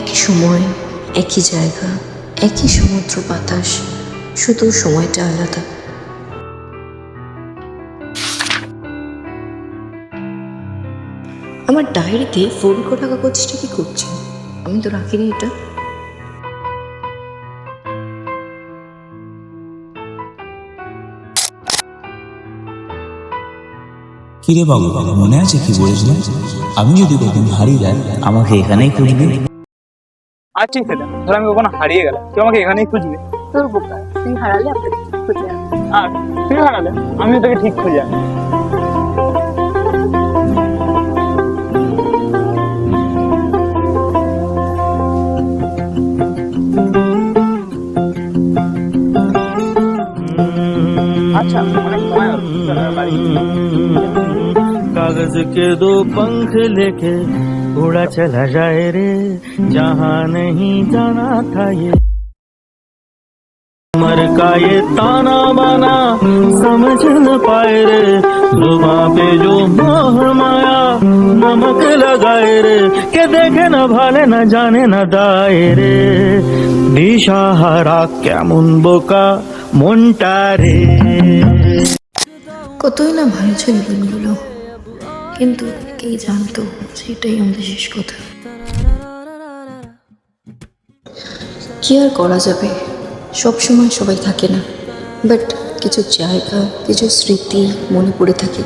একই সময়, একই জায়গা, একই সমুদ্র বাতাস, শুধু সময়টা আলাদা। আমার ডায়েরিতে ফোন করা কাগজটা কি করছে? আমি তো রাখিনি এটা। কিরে বাবু, মনে আছে কি বলেছিলাম? আমি যদি কখনো হারিয়ে যাই আমাকে এখানেই খুঁজবি। আচ্ছা সেটা ধর আমি কখনো হারিয়ে গেলাম, তুই আমাকে এখানেই খুঁজবি। তোর বোকা, তুই হারালে আমাকে ঠিক খুঁজে আন। আর তুই হারালে আমিও তোকে ঠিক খুঁজে আনি। আচ্ছা অনেক সময় হলো, চল এবার বাড়ি। कागज के दो पंख लेके उड़ा चला जाए रे, जहाँ नहीं जाना था ये उम्र का ये ताना बाना समझ न पाए रे, जुबां पे जो मोह माया नमक लगाए रे, के देखे न भाले न जाने न दाए रे, दिशाहारा কেমন বোকা মনটা রে। কতই না ভালো ছিল দিনগুলো, কিন্তু কে জানতো সেটাই আমাদের শেষ কথা। কি আর করা যাবে, সব সময় সবাই থাকে না, বাট কিছু জায়গা, কিছু স্মৃতি মনে পড়ে থাকে।